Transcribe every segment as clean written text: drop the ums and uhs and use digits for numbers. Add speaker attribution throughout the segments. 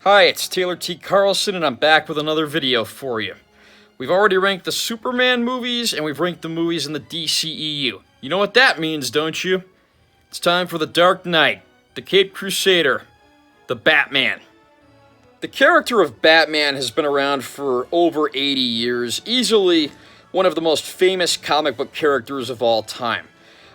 Speaker 1: Hi, it's Taylor T. Carlson, and I'm back with another video for you. We've already ranked the Superman movies, and we've ranked the movies in the DCEU. You know what that means, don't you? It's time for The Dark Knight, the Caped Crusader, the Batman. The character of Batman has been around for over 80 years, easily one of the most famous comic book characters of all time.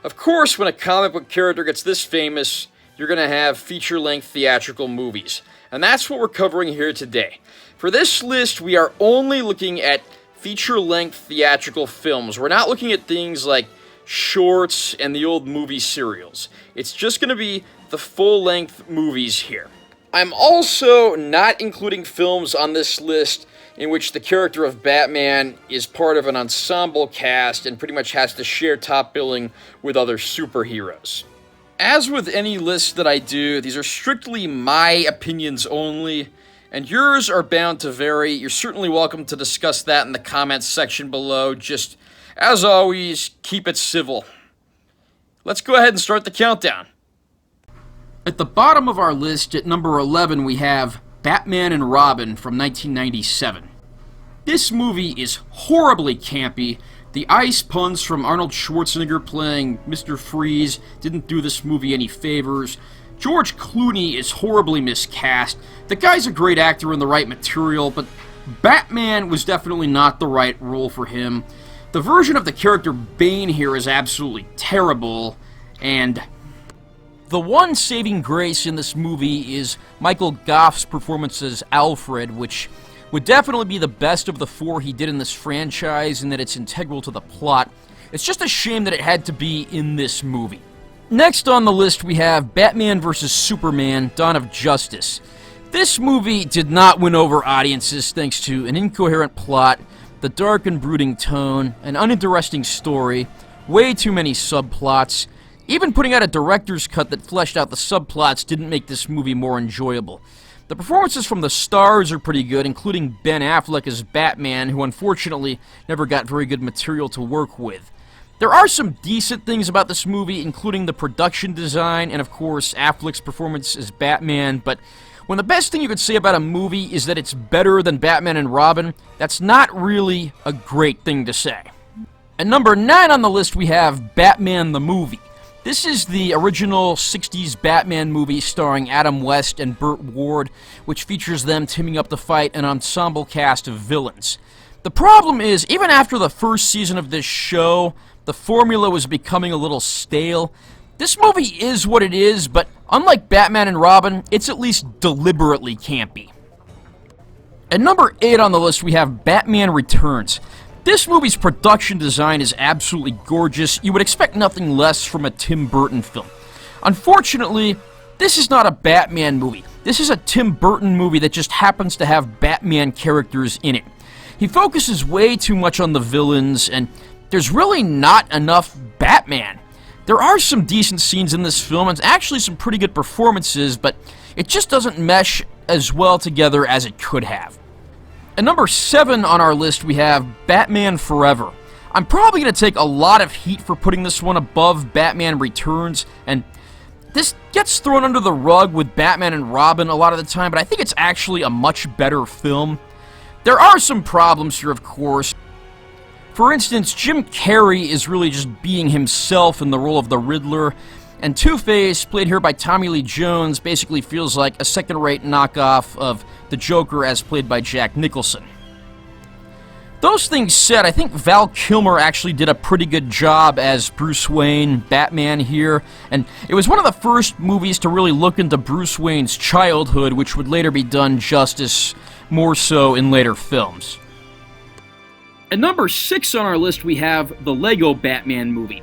Speaker 1: Of course, when a comic book character gets this famous, you're going to have feature-length theatrical movies. And that's what we're covering here today. For this list, we are only looking at feature-length theatrical films. We're not looking at things like shorts and the old movie serials. It's just going to be the full-length movies here. I'm also not including films on this list in which the character of Batman is part of an ensemble cast and pretty much has to share top billing with other superheroes. As with any list that I do, these are strictly my opinions only, and yours are bound to vary. You're certainly welcome to discuss that in the comments section below. Just, as always, keep it civil. Let's go ahead and start the countdown. At the bottom of our list, at number 11, we have Batman and Robin from 1997. This movie is horribly campy. The ice puns from Arnold Schwarzenegger playing Mr. Freeze didn't do this movie any favors. George Clooney is horribly miscast. The guy's a great actor in the right material, but Batman was definitely not the right role for him. The version of the character Bane here is absolutely terrible, and the one saving grace in this movie is Michael Goff's performance as Alfred, which would definitely be the best of the four he did in this franchise, and that it's integral to the plot. It's just a shame that it had to be in this movie. Next on the list, we have Batman vs. Superman: Dawn of Justice. This movie did not win over audiences thanks to an incoherent plot, the dark and brooding tone, an uninteresting story, way too many subplots. Even putting out a director's cut that fleshed out the subplots didn't make this movie more enjoyable. The performances from the stars are pretty good, including Ben Affleck as Batman, who unfortunately never got very good material to work with. There are some decent things about this movie, including the production design and, of course, Affleck's performance as Batman, but when the best thing you could say about a movie is that it's better than Batman and Robin, that's not really a great thing to say. At number 9 on the list, we have Batman the Movie. This is the original 60s Batman movie starring Adam West and Burt Ward, which features them teaming up to fight an ensemble cast of villains. The problem is, even after the first season of this show, the formula was becoming a little stale. This movie is what it is, but unlike Batman and Robin, it's at least deliberately campy. At number 8 on the list, we have Batman Returns. This movie's production design is absolutely gorgeous. You would expect nothing less from a Tim Burton film. Unfortunately, this is not a Batman movie. This is a Tim Burton movie that just happens to have Batman characters in it. He focuses way too much on the villains, and there's really not enough Batman. There are some decent scenes in this film, and actually some pretty good performances, but it just doesn't mesh as well together as it could have. At number 7 on our list, we have Batman Forever. I'm probably going to take a lot of heat for putting this one above Batman Returns, and this gets thrown under the rug with Batman and Robin a lot of the time, but I think it's actually a much better film. There are some problems here, of course. For instance, Jim Carrey is really just being himself in the role of the Riddler, and Two-Face, played here by Tommy Lee Jones, basically feels like a second-rate knockoff of the Joker as played by Jack Nicholson. Those things said, I think Val Kilmer actually did a pretty good job as Bruce Wayne, Batman here, and it was one of the first movies to really look into Bruce Wayne's childhood, which would later be done justice more so in later films. At number 6 on our list, we have the Lego Batman movie.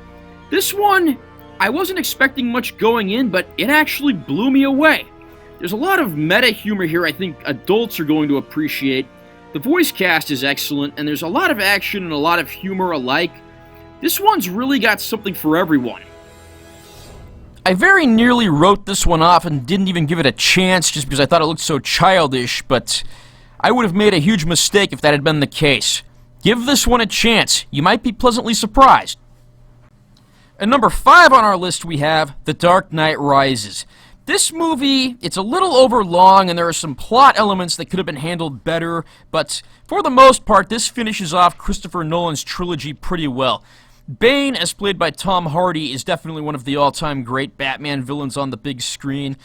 Speaker 1: This one, I wasn't expecting much going in, but it actually blew me away. There's a lot of meta humor here I think adults are going to appreciate. The voice cast is excellent, and there's a lot of action and a lot of humor alike. This one's really got something for everyone. I very nearly wrote this one off and didn't even give it a chance just because I thought it looked so childish, but I would have made a huge mistake if that had been the case. Give this one a chance. You might be pleasantly surprised. At number 5 on our list, we have The Dark Knight Rises.
Speaker 2: This movie, it's a little overlong, and there are some plot elements that could have been handled better, but for the most part, this finishes off Christopher Nolan's trilogy pretty well. Bane, as played by Tom Hardy, is definitely one of the all-time great Batman villains on the big screen.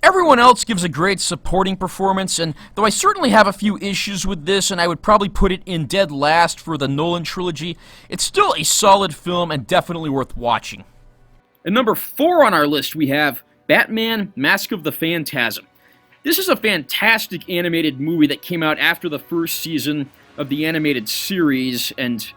Speaker 2: Everyone else gives a great supporting performance, and though I certainly have a few issues with this, and I would probably put it in dead last for the Nolan trilogy, it's still a solid film and definitely worth watching. At number 4 on our list, we have Batman: Mask of the Phantasm. This is a fantastic animated movie that came out after the first season of the animated series, and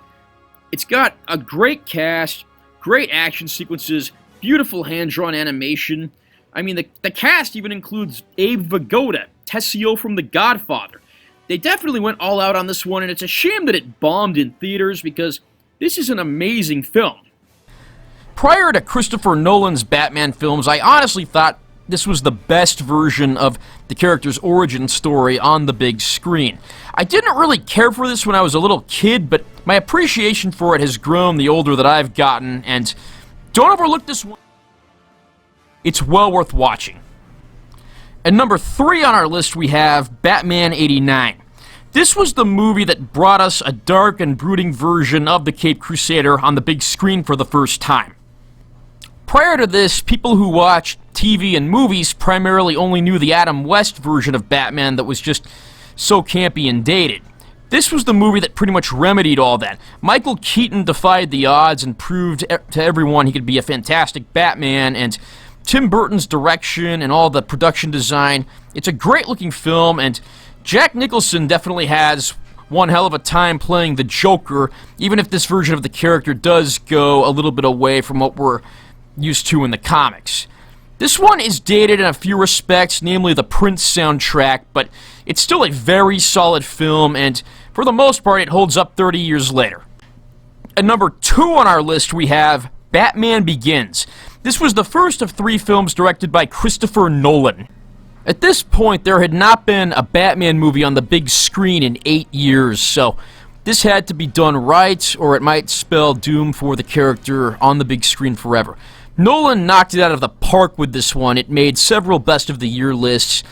Speaker 2: it's got a great cast, great action sequences, beautiful hand-drawn animation. I mean, the cast even includes Abe Vigoda, Tessio from The Godfather. They definitely went all out on this one, and it's a shame that it bombed in theaters because this is an amazing film. Prior to Christopher Nolan's Batman films, I honestly thought this was the best version of the character's origin story on the big screen. I didn't really care for this when I was a little kid, but my appreciation for it has grown the older that I've gotten, and don't overlook this one. It's well worth watching. At number 3 on our list, we have Batman '89. This was the movie that brought us a dark and brooding version of the Caped Crusader on the big screen for the first time. Prior to this, people who watched TV and movies primarily only knew the Adam West version of Batman that was just so campy and dated. This was the movie that pretty much remedied all that. Michael Keaton defied the odds and proved to everyone he could be a fantastic Batman, and Tim Burton's direction and all the production design, it's a great-looking film, and Jack Nicholson definitely has one hell of a time playing the Joker, even if this version of the character does go a little bit away from what we're used to in the comics. This one is dated in a few respects, namely the Prince soundtrack, but it's still a very solid film, and for the most part, it holds up 30 years later. At number 2 on our list, we have Batman Begins. This was the first of 3 films directed by Christopher Nolan. At this point, there had not been a Batman movie on the big screen in 8 years, so this had to be done right, or it might spell doom for the character on the big screen forever. Nolan knocked it out of the park with this one. It made several Best of the Year lists.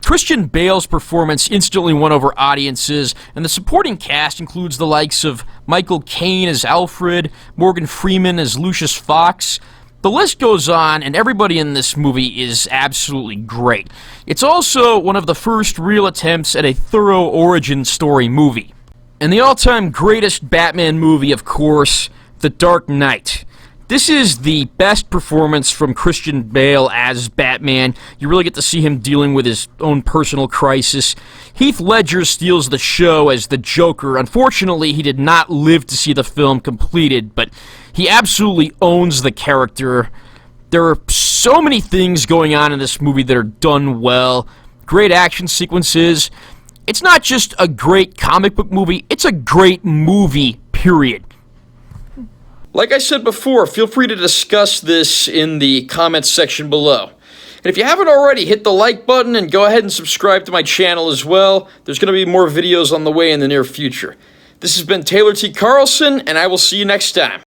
Speaker 2: Christian Bale's performance instantly won over audiences, and the supporting cast includes the likes of Michael Caine as Alfred, Morgan Freeman as Lucius Fox. The list goes on, and everybody in this movie is absolutely great. It's also one of the first real attempts at a thorough origin story movie. And the all-time greatest Batman movie, of course, The Dark Knight. This is the best performance from Christian Bale as Batman. You really get to see him dealing with his own personal crisis. Heath Ledger steals the show as the Joker. Unfortunately, he did not live to see the film completed, but he absolutely owns the character. There are so many things going on in this movie that are done well. Great action sequences. It's not just a great comic book movie, it's a great movie, period.
Speaker 1: Like I said before, feel free to discuss this in the comments section below. And if you haven't already, hit the like button and go ahead and subscribe to my channel as well. There's going to be more videos on the way in the near future. This has been Taylor T. Carlson, and I will see you next time.